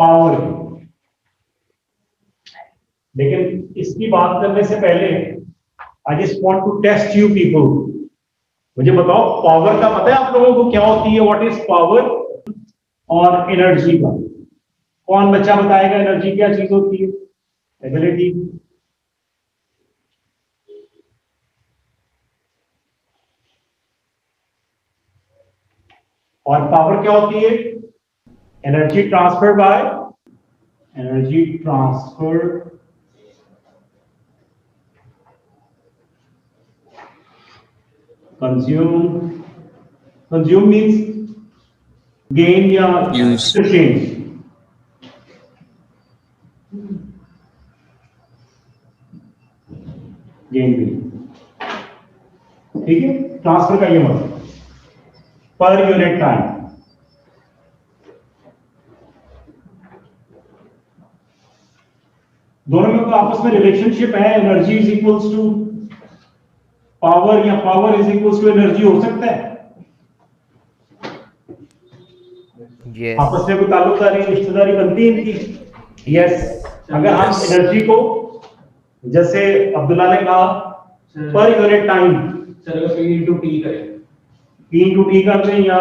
Power की। लेकिन इसकी बात करने से पहले I just want to test you people. मुझे बताओ पावर का पता है आप लोगों को क्या होती है? What is power? और एनर्जी का कौन बच्चा बताएगा? एनर्जी क्या चीज होती है? एबिलिटी। और पावर क्या होती है? Energy transfer by energy transfer consume means gain या एक्सचेंज। गेन भी, ठीक है। ट्रांसफर का ये मतलब पर यूनिट टाइम। दोनों में तो आपस में रिलेशनशिप है। Energy is equals to power या power is equals to energy हो सकता है? yes. आपस में कोई ताल्लुकदारी रिश्तेदारी बनती है इनकी? यस। अगर हम एनर्जी को जैसे अब्दुल्ला ने कहा पर यूनिट टाइम, सर अगर P into T करें, P into T करते हैं या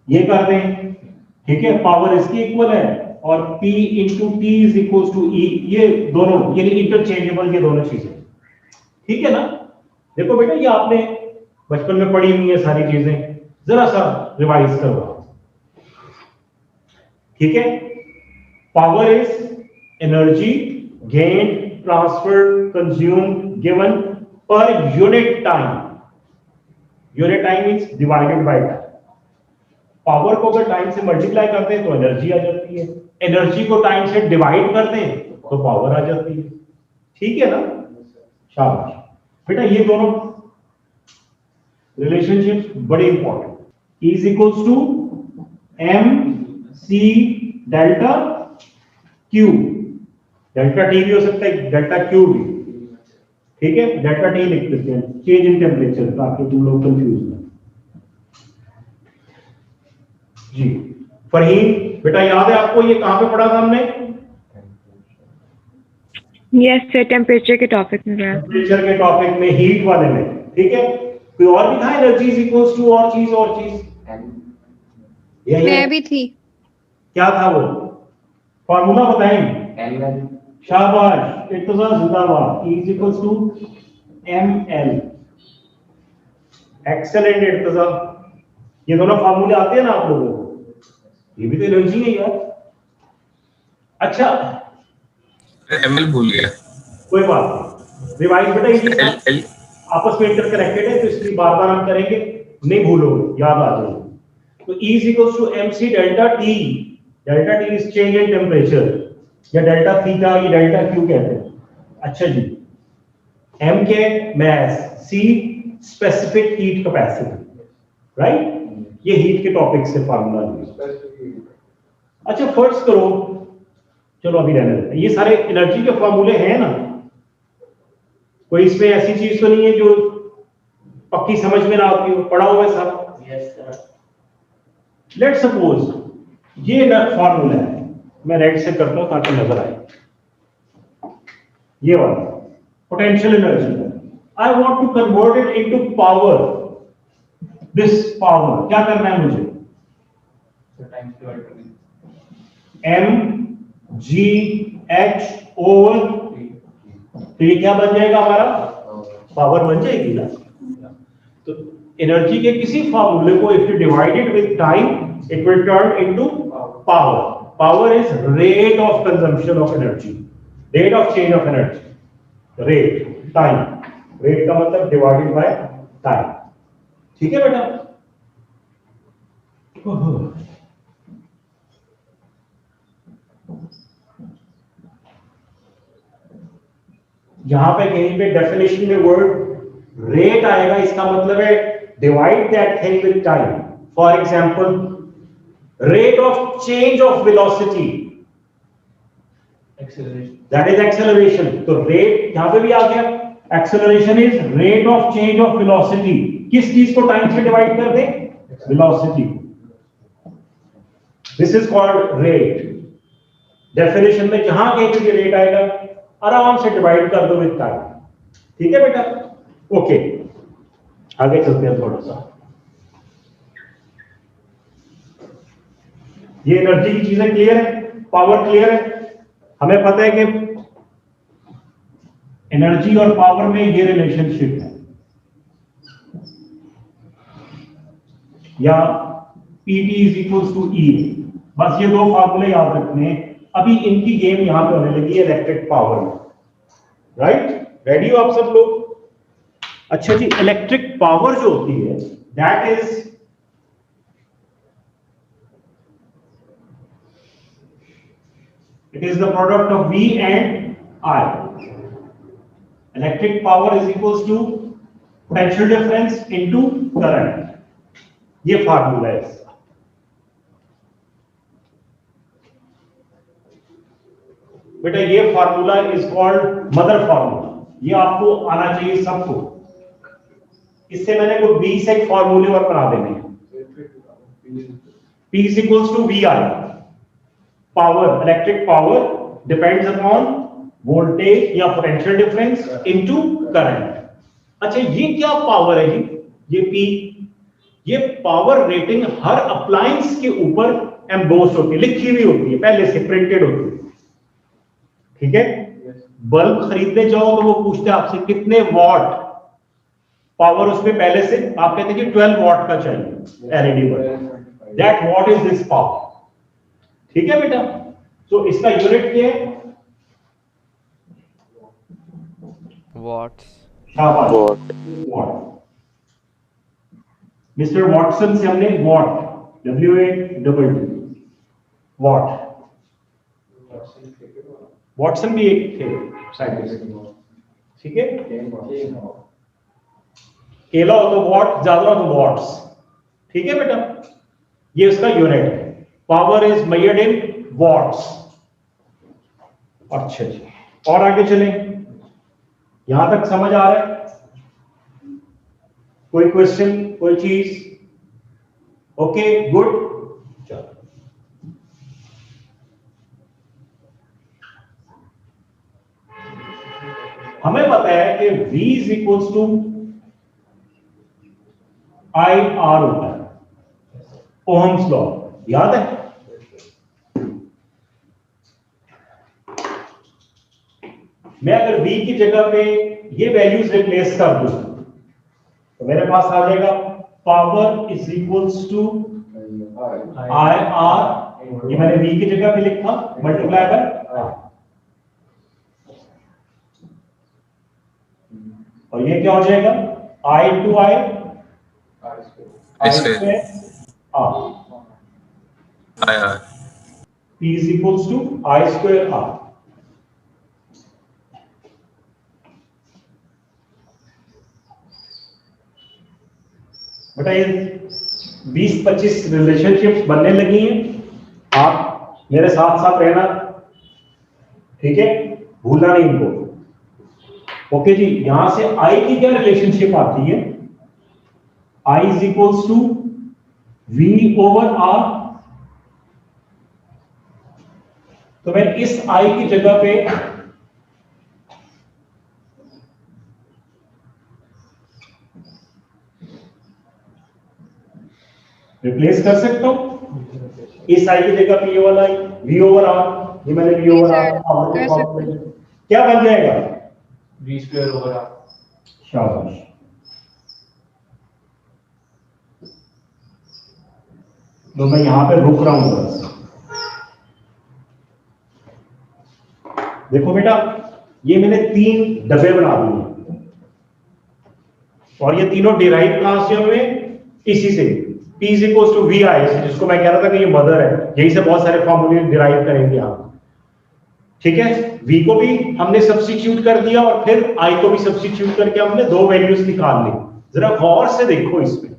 ये करते हैं, ठीक है। पावर इसकी इक्वल है और P into T is equals to E, ये दोनों ये इंटरचेंजेबल, ये दोनों चीजें, ठीक है ना। देखो बेटा ये आपने बचपन में पढ़ी हुई है सारी चीजें, जरा सा रिवाइज करो, ठीक है। Power is energy gain transfer consume given per unit time. Unit time means divided by time. Power को अगर टाइम से मल्टीप्लाई करते हैं तो एनर्जी आ जाती है, एनर्जी को टाइम से डिवाइड करते हैं तो पावर आ जाती है, ठीक है ना। शाबाश बेटा, ये दोनों रिलेशनशिप बड़े important. E is equals to m c delta q। Delta t भी हो सकता है, डेल्टा q भी, ठीक है। डेल्टा t लिख देते हैं, चेंज इन टेम्परेचर, ताकि तुम लोग कंफ्यूज ना जी। फरहीन बेटा याद है आपको ये कहां पे पढ़ा था हमने? यस सर, टेम्परेचर के टॉपिक में। टेम्परेचर के टॉपिक में, हीट वाले में, ठीक है। कोई और भी था? एनर्जी इज इक्वल्स टू और चीज मैं भी थी। क्या था वो? फार्मूला बताएं। शाबाश, इत्तज़ा जिंदाबाद। E is equals to ml। Excellent इत्तज़ा। ये दोनों फार्मूले आते हैं ना आप लोगों को? ये भी तो एनर्जी है यार। अच्छा ml भूल गया, कोई बात नहीं, रिवाइज बेटा ये आपस में इंटरकनेक्टेड है तो इसलिए बार बार हम करेंगे, नहीं भूलोगे, याद आ जाएगा। तो E is equals to mc delta T। Delta T is change in temperature, या डेल्टा थीटा, या डेल्टा Q कहते हैं। अच्छा जी, m के मास, c specific heat capacity, right. ये हीट के टॉपिक से फार्मूला है। अच्छा फर्ज करो, चलो अभी रहने देते हैं, ये सारे एनर्जी के फार्मूले हैं ना, कोई इसमें ऐसी चीज तो नहीं है जो पक्की समझ में ना आती हो, पढ़ा हुआ है साहब? Yes sir. लेट्स सपोज ये फार्मूला है, मैं रेड से करता हूं ताकि नजर आए। ये वाला potential energy, I want to convert it into power. This power क्या करना है मुझे? m g h ओवर, तो ये क्या बन जाएगा हमारा? पावर बन जाएगी ना। तो एनर्जी के किसी फार्मूले को if you divide it with time it will turn into power. Power is rate of consumption of energy, rate of change of energy, rate time. Rate का मतलब डिवाइडेड बाय टाइम, ठीक है बेटा। यहां पे कहीं पे डेफिनेशन में वर्ड रेट आएगा, इसका मतलब है divide that thing with time. For example rate of change of velocity, acceleration, that is acceleration. तो रेट यहां पे भी आ गया, acceleration is rate of change of velocity. किस चीज को टाइम से डिवाइड कर दे? Velocity. This is called rate. Definition में जहां कहीं भी रेट आएगा आराम से डिवाइड कर दो विद टाइम। ठीक है बेटा? ओके, आगे चलते हैं थोड़ा सा। ये एनर्जी की चीजें क्लियर है, पावर क्लियर है। हमें पता है कि एनर्जी और पावर में ये रिलेशनशिप है, या PT is equal to E। बस ये दो फार्मूले याद रखने हैं। अभी इनकी गेम यहां पे होने लगी है इलेक्ट्रिक पावर में। राइट? रेडी हो आप सब लोग? अच्छा जी, इलेक्ट्रिक पावर जो होती है that is it is the product of V and I. Electric power is equals to potential difference into current. ये फार्मूला है इसका। बेटा ये formula is called mother formula. ये आपको आना चाहिए सबको। इससे मैंने कोई 20 एक फार्मूले और बना देने हैं। P is equals to VI। Power, electric power depends upon voltage या potential difference into current। अच्छा, ये क्या पावर है जी? ये P, ये पावर रेटिंग हर अप्लायंस के ऊपर एम्बोस होती है, लिखी हुई होती है, पहले से प्रिंटेड होती है। ठीक है? बल्ब खरीदने जाओ तो वो पूछते हैं आपसे कितने वॉट पावर उसमें पहले से, आप कहते हैं कि 12 वॉट का चाहिए LED bulb. That what is this power. ठीक है बेटा? तो इसका यूनिट क्या है? वॉट्स। शाबाश, वॉट। मिस्टर वॉटसन से हमने वॉट, WATT, वॉट। वॉटसन भी एक थे साइंटिस्ट। ठीक है? केला हो तो वॉट, ज्यादा हो तो वॉट्स। ठीक है बेटा? ये उसका यूनिट है। Power is measured in watts. अच्छा जी, और आगे चलें। यहां तक समझ आ रहा है? कोई क्वेश्चन, कोई चीज? Okay, good. चलो, हमें पता है कि V is equals to IR होता है, ओहम्स लॉ। याद है? मैं अगर V की जगह पे ये वैल्यूज रिप्लेस कर दूं तो मेरे पास आ जाएगा power is equals to IR, ये मैंने V की जगह पे लिखा, मल्टीप्लाई बाय R। और ये क्या हो जाएगा? I into I square R। P is equals to I square R। बेटा ये 20-25 रिलेशनशिप्स बनने लगी हैं, आप मेरे साथ साथ रहना। ठीक है? भूलना नहीं इनको। ओके जी, यहां से I की क्या रिलेशनशिप आती है? I is equals to V over R। तो मैं इस I की जगह पे रिप्लेस कर सकता हूं। इस I की जगह पे ये वाला V over R, ये मैंने V over R क्या बन जाएगा? V square over R। शाबाश। तो मैं यहां पे रुक रहा हूं बस। देखो बेटा, ये मैंने 3 डब्बे बना दिए और ये तीनों डिराइव कहां से हुए? इसी से। P is equals to VI, जिसको मैं कह रहा था कि ये मदर है, यही से बहुत सारे फॉर्मूले डिराइव करेंगे आप। ठीक है? V को भी हमने सब्स्टिट्यूट कर दिया और फिर I को भी सब्स्टिट्यूट करके हमने 2 वैल्यूज निकाल ली। जरा गौर से देखो इसमें,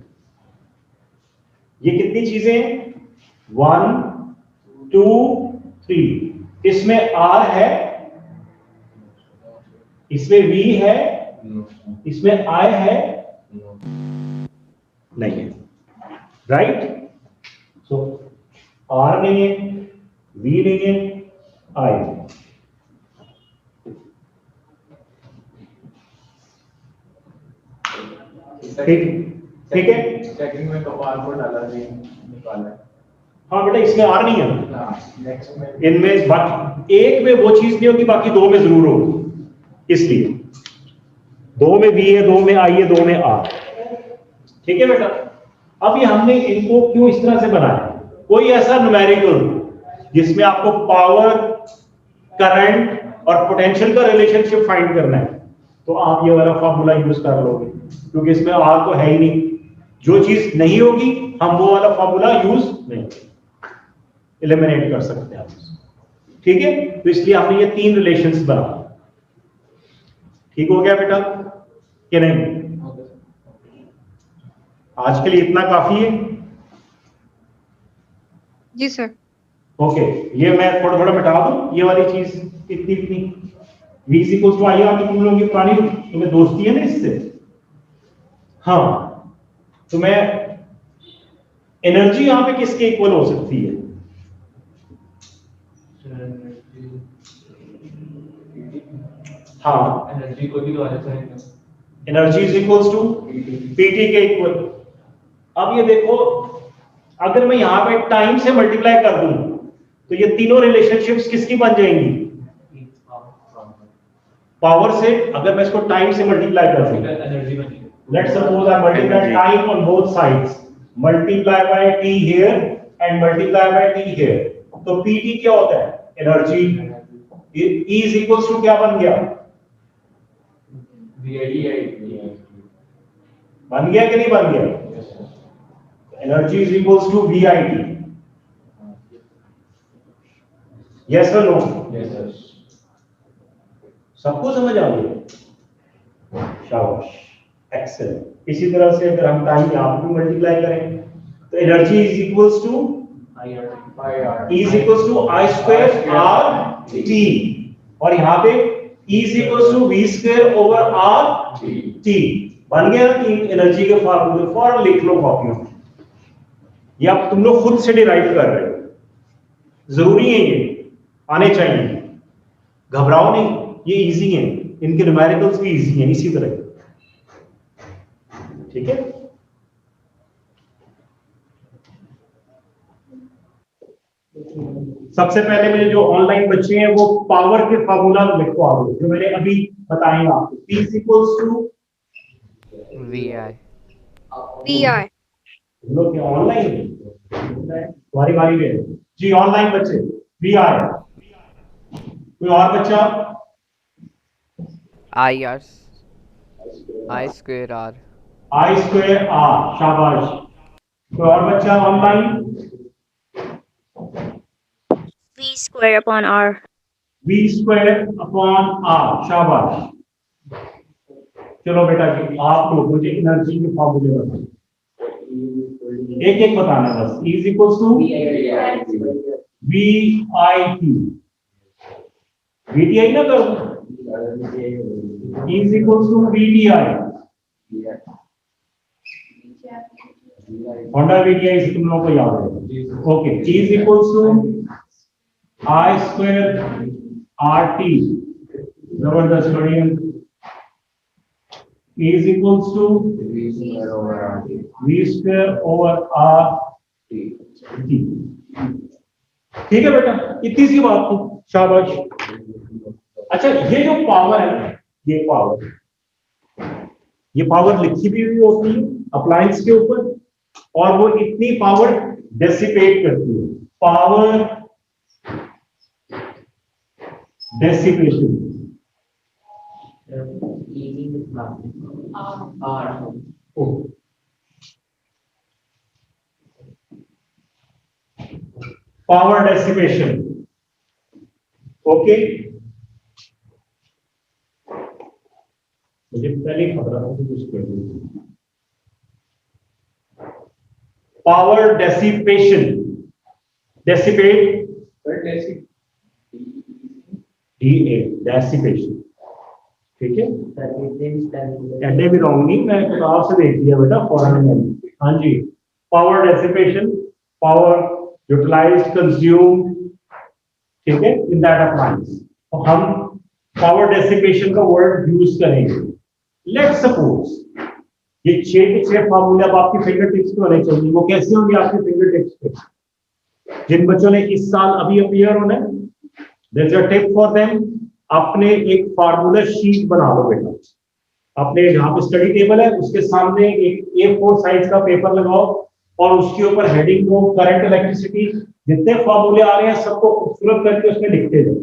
ये कितनी चीजें हैं? 1 2 3। इसमें R है, इसमें V है, इसमें I है, नहीं है। राइट? सो आर नहीं है, वी नहीं है, आई। ठीक है। सेकंड में कपाल को डाला नहीं निकाला। हाँ बेटा इसमें आर नहीं है, नेक्स्ट में इनमें बाकी एक में वो चीज नहीं होगी, बाकी दो में जरूर होगी, इसलिए दो में वी है, दो में आई है, दो में आर। ठीक है बेटा। अब ये हमने इनको क्यों इस तरह से बनाया, कोई ऐसा न्यूमेरिकल जिसमें आपको पावर, करंट और पोटेंशियल का रिलेशनशिप फाइंड करना है, तो आप ये वाला फॉर्मूला यूज कर लोगे, क्योंकि इसमें आर तो है ही नहीं। जो चीज नहीं होगी हम वो वाला फॉर्मूला यूज नहीं, एलिमिनेट कर सकते हैं आप उसको। ठीक है, तो इसलिए हमने ये तीन रिलेशंस बना। ठीक हो गया बेटा कि नहीं? आज के लिए इतना काफी है। जी सर। ओके, ये मैं थोड़ा थोड़ा मिटा दूं ये वाली चीज, इतनी इतनी v is equal to I R, तुम लोग ये पुरानी तुम्हें दोस्ती है ना इससे। हाँ, तो मैं एनर्जी यहां पे किसके इक्वल हो सकती है? हाँ, एनर्जी को भी दोबारा करेंगे। Energy is equal to P T equal. अब ये देखो, अगर मैं यहां पे टाइम से मल्टीप्लाई कर दूं तो ये तीनों रिलेशनशिप्स किसकी बन जाएंगी? पावर से। अगर मैं इसको टाइम से मल्टीप्लाई कर दूं, एनर्जी बनेगी। Let's suppose I multiply time on both sides, multiply by t here and multiply by t here, तो पीटी क्या होता है? Energy. E is equal to क्या बन गया? बन गया कि नहीं बन गया? Energy is equal to V I T. Yes और नो? Yes sir. सबको समझ आ गया? शाबाश, एक्सेलेंट। इसी तरह से अगर हम टाइम यहां पे मल्टीप्लाई करें तो energy is equal to E is equal to I square R T, और यहां पे E is equal to V square over R T. बन गया ना तीन एनर्जी के फार्मूले? फॉर्म लिख लो कॉपी में, ये आप तुम लोग खुद से डिराइव कर रहे हो, जरूरी है ये आने चाहिए, घबराओ नहीं, ये इजी है, इनके न्यूमेरिकल्स भी इजी हैं इसी तरह। ठीक है, सबसे पहले मेरे जो ऑनलाइन बच्चे हैं वो पावर के फार्मूला लिखो आगे, जो मैंने अभी बताए आपको। P is equals to VI. VI. लोग क्या ऑनलाइन है? बारी बारी में जी, ऑनलाइन बच्चे VI। कोई और बच्चा? IR. I square R. I square R, शाबाश। कोई और बच्चा online? V square upon R. V square upon R, शाबाश। चलो बेटा जी, आप लोग मुझे एनर्जी के फॉर्मूले बताओ, एक एक बताना बस। E is equal to V I T, V T I ना करो, E is equal to V T I. Honda V T I से तुम लोगों को याद है। Okay, E is equal to I square R T, जबरदस्त, बढ़िया। E is equals to V square over R T। ठीक है बेटा, इतनी सी बात थी, शाबाश। अच्छा, ये जो पावर है ना, ये पावर लिखी भी हुई होती है अप्लायंस के ऊपर, और वो इतनी पावर डेसिपेट करती है। Power dissipation, power dissipation. Okay, मुझे पहले खबर था कुछ कर power dissipation, dissipate DA, dissipation. ठीक है, कहने भी रॉन्ग नहीं, मैं किताब से देख लिया बेटा फौरन। हाँ जी, power dissipation, power utilized, consumed, ठीक है, इन दैट अप्लायंस। तो हम पावर डेसिपेशन का वर्ड यूज करेंगे। लेट्स सपोज ये 6 के 6 फार्मूले अब आपकी फिंगर टिप्स पे होने चाहिए। वो कैसे होंगे आपके फिंगर टिप्स पे? जिन बच्चों ने इस साल अभी अपीयर होना है, there is a tip for them, अपने एक फार्मूला शीट बना लो बेटा। अपने जहां पे स्टडी टेबल है उसके सामने एक A4 साइज का पेपर लगाओ और उसके ऊपर हेडिंग दो करंट इलेक्ट्रिसिटी। जितने फार्मूले आ रहे हैं सबको खूबसूरत करके उसमें लिखते जाओ,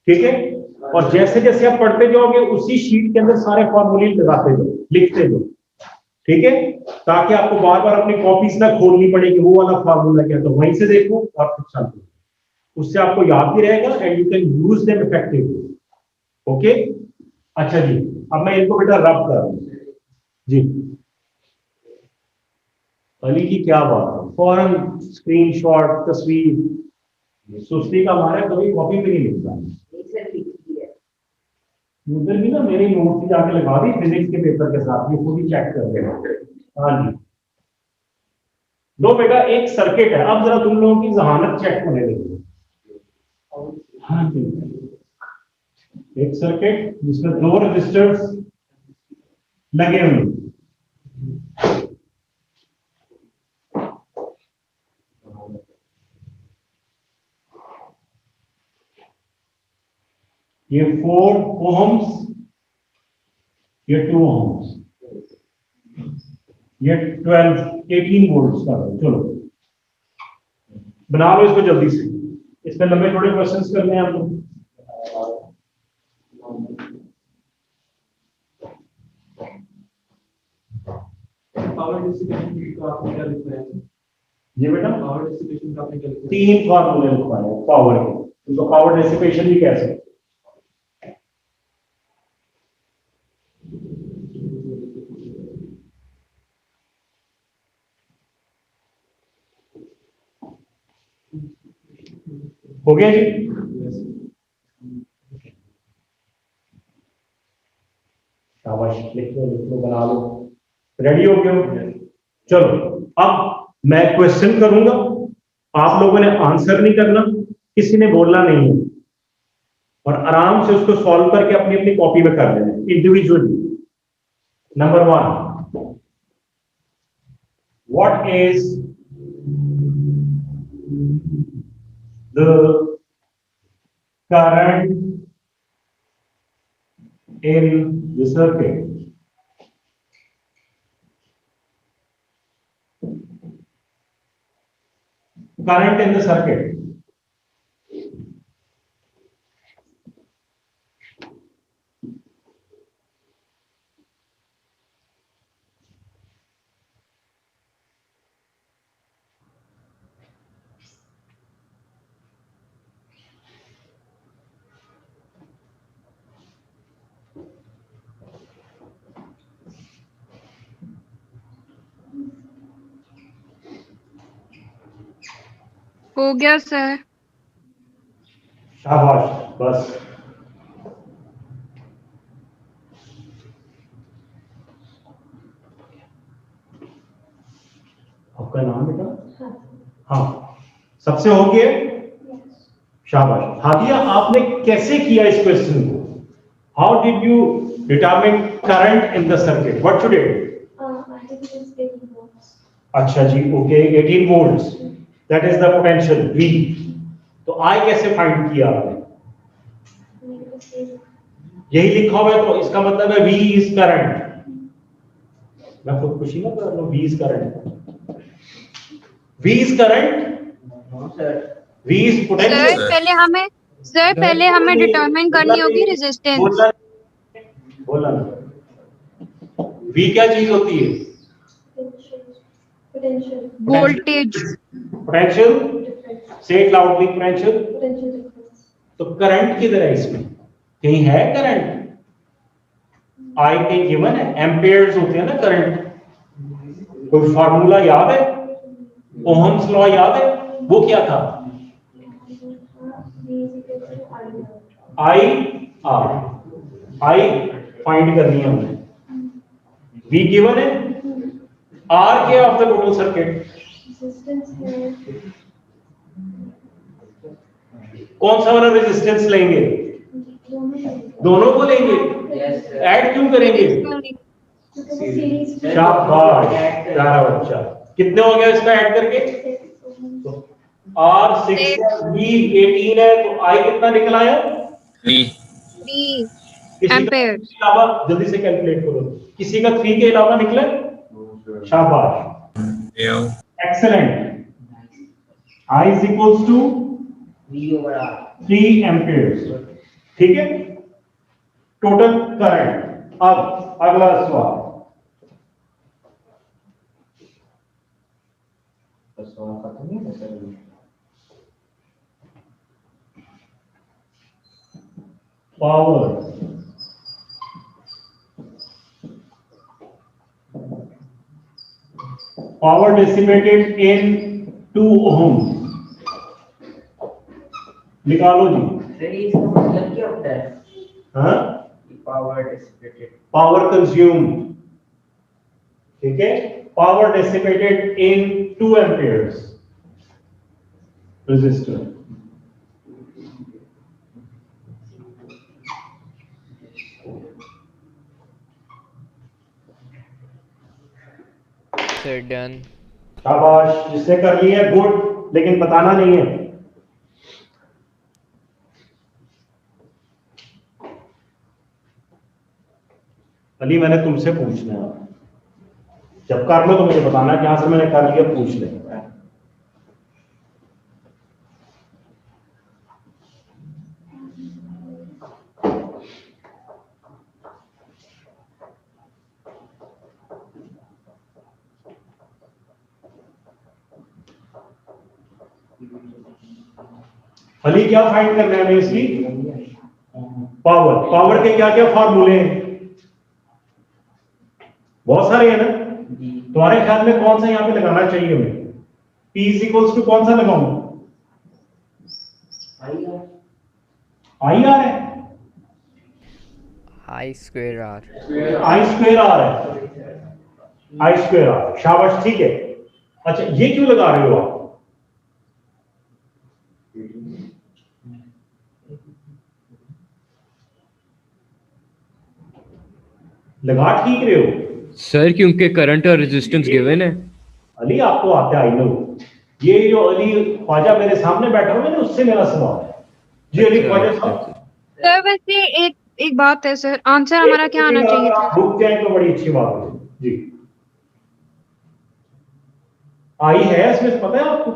ठीक है? और जैसे जैसे आप पढ़ते जाओगे उसी शीट के अंदर सारे फार्मूले लगाते जाओ, लिखते जाओ, ठीक है? ताकि आपको बार बार अपनी कॉपीज ना खोलनी पड़ेगी, वो वाला फार्मूला क्या, तो वहीं से देखो और कुछ चलते, उससे आपको याद भी रहेगा and you can use them effectively. Okay, अच्छा जी, अब मैं इनको बेटा रब कर रहा हूं जी। अली की क्या बात है, फौरन स्क्रीनशॉट, तस्वीर। सुस्ती का हमारा कभी कॉपी पे नहीं लिखता। उधर भी ना मेरी नोट की जाके लगा दी फिजिक्स के पेपर के साथ, ये खुद ही चेक कर लेना। हाँ जी, लो बेटा, एक सर्किट है। अब जरा तुम लोगों की जहानत चेक होने लगी। हाँ जी, एक सर्किट जिसमें 2 रजिस्टर्स लगे हुए, ये 4 ओम्स, ये 2 ओम्स, ये 18 वोल्ट्स का है। चलो बना लो इसको जल्दी से, इसमें लंबे थोड़े क्वेश्चंस करने हैं हम लोग। पावर डिसिपेशन का आपने क्या लिखा है? ये बेटा पावर डिसिपेशन का आपने क्या लिखा है? 3 फार्मूले लिखवाए हैं पावर के, उनको पावर डेसिपेशन भी कह सकते हैं। हो गया जी? शाबाश, लिख लो, बना लो। रेडी हो गए? चलो अब मैं क्वेश्चन करूंगा, आप लोगों ने आंसर नहीं करना, किसी ने बोलना नहीं है, और आराम से उसको सॉल्व करके अपनी अपनी कॉपी में कर लेना individually. Number 1, what is the current in the circuit? Current in the circuit. हो गया सर। शाबाश, बस आपका नाम बेटा? हाँ, सबसे हो गया? शाबाश। हादिया, आपने कैसे किया इस क्वेश्चन को? How did you determine current in the circuit? What should it? अच्छा जी, okay, 18 volts, that is the potential V। तो I कैसे फाइंड किया आपने? यही लिखा हुआ है, तो इसका मतलब है V इज करंट। मैं खुदकुशी ना कर लूं, V is current, V is current, V is potential. Sir पहले हमें डिटरमाइन करनी होगी रेजिस्टेंस। बोला ना, V क्या चीज होती है? वोल्टेज। पोटेंशियल, से इट लाउडली, पोटेंशियल। तो करंट किधर है इसमें? कहीं है करंट? I कहीं गिवन है? एम्पियर्स होते हैं ना करंट। कोई फार्मूला याद है? ओहम्स लॉ याद है? वो क्या था? I फाइंड करनी है हमने। V गिवन है, R क्या ऑफ द टोटल सर्किट? कौन सा वाला रेजिस्टेंस लेंगे? दोनों को लेंगे? ऐड क्यों करेंगे? शाबाश, प्यारा बच्चा। कितने हो गया इसका ऐड करके? R 6 है, V 18 है, तो I कितना निकला है? 3 किसी का एम्पेयर। के अलावा जल्दी से कैलकुलेट करो। किसी का 3 के अलावा निकला? शाबाश, excellent. I is equals to V/R 3 Ampere's. ठीक है, टोटल करंट। अब अगला सवाल। Power dissipated in 2 ohm। निकालो जी। इसका मतलब क्या होता है? हाँ, पावर डिसिपेटेड, पावर कंज्यूम। ठीक है, power dissipated in 2 amperes resistor। Sir done. शाबाश, जिसने कर लिया है गुड, लेकिन बताना नहीं है। अली, मैंने तुमसे पूछना है, जब कर लो तो मुझे बताना कि यहां से मैंने कर लिया, पूछ ले। अली, क्या फाइंड करना है हमें इसकी? पावर। पावर के क्या क्या फार्मूले हैं? बहुत सारे हैं ना। तुम्हारे ख्याल में कौन सा यहाँ पे लगाना चाहिए हमें? P इज इक्वल्स टू कौन सा लगाऊं? आई आर है, I square R। I square R है, आई स्क्वायर आर। शाबाश, ठीक है। अच्छा, ये क्यों लगा रहे हो आप? लगा ठीक रहे हो सर, क्योंकि करंट और रेजिस्टेंस गिवन है। अली, आपको आते आई नो। ये जो अली ख्वाजा मेरे सामने बैठा हुआ है ना, उससे मेरा सवाल है। जी अली ख्वाजा साहब। सर वैसे एक बात है सर, आंसर हमारा क्या आना चाहिए था? रुक जाए तो बड़ी अच्छी बात है जी। आई है इसमें, पता है आपको?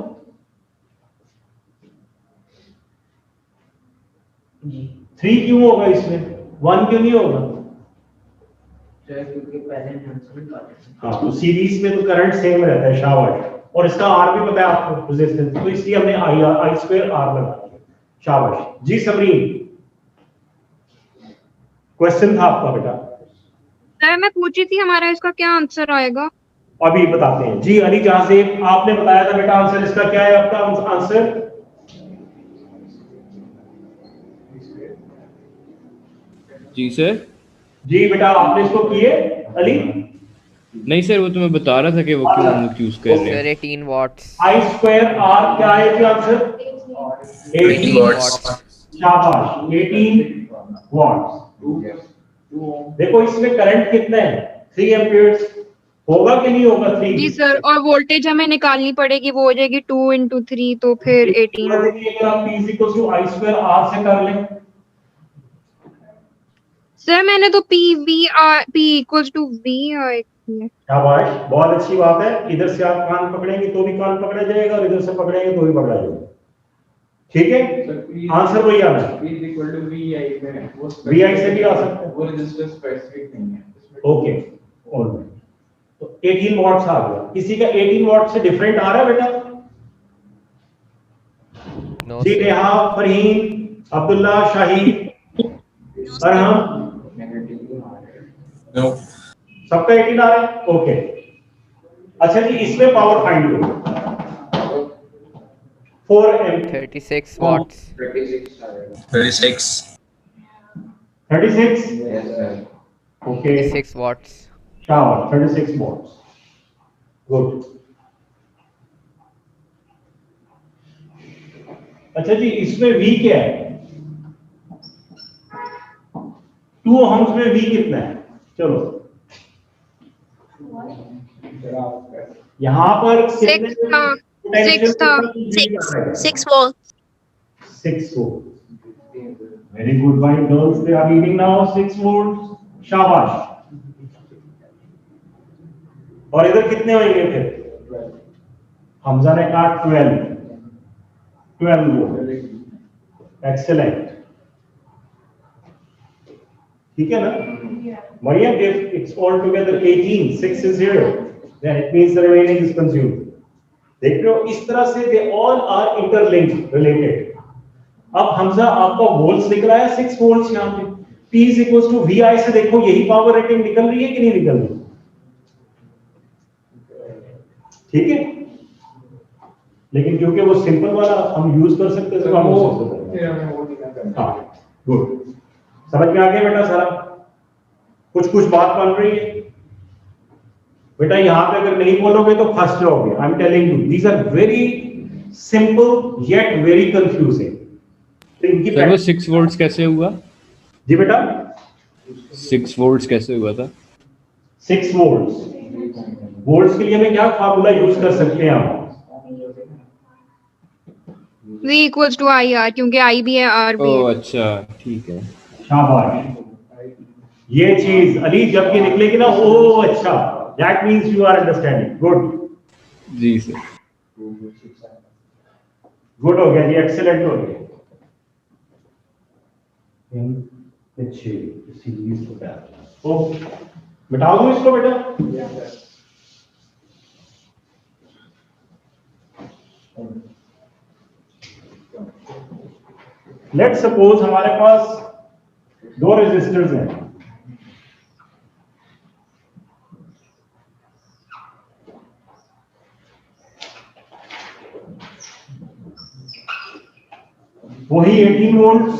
जी 3 क्यों होगा इसमें, 1 क्यों नहीं होगा? सर, क्योंकि पहले आंसर निकाले थे। हाँ, तो सीरीज में तो करंट सेम रहता है। शाबाश, और इसका आर भी पता है आपको, रेजिस्टेंस, तो इसलिए हमने आई स्क्वायर आर लगा दिया। शाबाश जी। सबरीन, क्वेश्चन था आपका बेटा। सर मैं पूछी थी हमारा इसका क्या आंसर आएगा? अभी बताते हैं जी। अली, जहां से आपने बताया था बेटा आंसर, इसका क्या है आपका आंसर? जी सर। जी बेटा, आपने इसको किए अली? नहीं सर, वो तो मैं बता रहा था कि वो क्यों हम लोग चूज कर रहे सर हैं। 18 वॉट्स। आई स्क्वायर आर क्या है जी आंसर? 18 watts। शाबाश, 18 वॉट्स। देखो इसमें करंट कितना है? 3 एम्पियर्स। होगा कि नहीं होगा? 3। जी सर, और वोल्टेज हमें निकालनी पड़ेगी, वो हो जाएगी 2 × 3 तो फिर 18। अगर आप P equal to I square R से कर लें। सर मैंने तो P = V किया। शाबाश, बहुत अच्छी बात है। इधर से आप कान पकड़ेंगे तो भी कान पकड़ा जाएगा, और इधर से पकड़ेंगे तो भी पकड़ा जाएगा। ठीक है, आंसर वही आना है। P = VI में वो VI से भी आ सकता है। वो रेजिस्टेंस स्पेसिफिक नहीं है इसमें। Okay, alright. तो 18 वॉट्स आ गया। किसी का 18 वॉट से डिफरेंट आ रहा है बेटा? नो जी, सर। नेहा, फरहीन, अब्दुल्ला, शाहीद, अरहम, नो। सबका 18 आ रहा है। ओके, अच्छा जी, इसमें पावर फाइंड करो। 4 एम 36 वॉट्स। 36 36। Okay, 36 watts. शाबाश, 36 वॉट्स। गुड। अच्छा जी, इसमें V क्या है? 2 ohms में V कितना है? चलो यहाँ पर कितने 6 था, potential 6 था, कितना 6 volts. 6 volts. Very good, my girls. They are reading now 6 volts. शाबाश. और इधर कितने होंगे फिर? हमजा ने कहा 12 वोल्ट. Excellent. ठीक है ना? Maria, if it's all together 18, 6 is here, then it means the remaining is consumed. देख रहे हो, इस तरह से they all are interlinked, related. अब हमजा आपका वोल्ट्स लिख रहा है 6 वोल्ट्स यहाँ पे. P is equals to VI से देखो यही पावर रेटिंग निकल रही है कि नहीं निकल रही? ठीक है, लेकिन क्योंकि वो सिंपल वाला हम यूज कर सकते हैं, हाँ, गुड. समझ में आ गया बेटा सारा? कुछ बात बन रही है बेटा? यहाँ पे अगर नहीं बोलोगे तो फंस जाओगे. I am telling you, these are very simple yet very confusing. तो इनकी सर वो 6 वोल्ट्स कैसे हुआ? जी बेटा, 6 वोल्ट्स कैसे हुआ था? 6 वोल्ट्स. वोल्ट्स के लिए हमें क्या फार्मूला यूज कर सकते हैं आप? V equals to IR, क्योंकि I भी है R भी ओह है. अच्छा, ठीक है. शाबाश. ये चीज अली जब ये निकलेगी ना, ओ अच्छा, that means you are understanding. Good जी सर. गुड हो गया जी, एक्सीलेंट हो गया. ओ बिठा दूं इसको बेटा? लेट्स सपोज हमारे पास 2 रेजिस्टर्स हैं. वही 18 वोल्ट्स,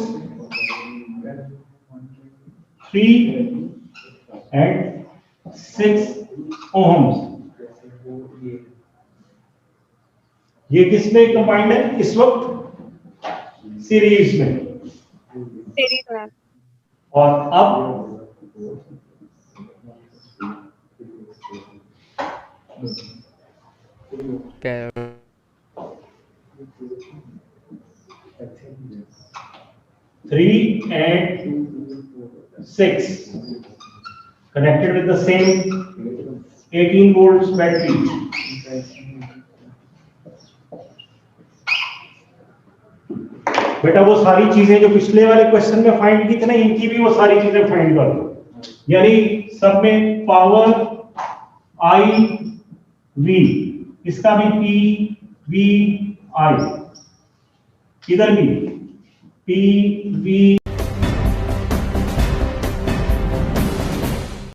3 and 6 ohms. ये किसमें कंबाइंड है इस वक्त? सीरीज में. सीरीज में. और अब Parallel. 3 and 6 connected with the same 18 volts battery. बेटा वो सारी चीजें जो पिछले वाले क्वेश्चन में फाइंड की थी ना, इनकी भी वो सारी चीजें फाइंड कर दो. यानी सब में पावर आई वी, इसका भी पी वी आई, इधर भी पी वी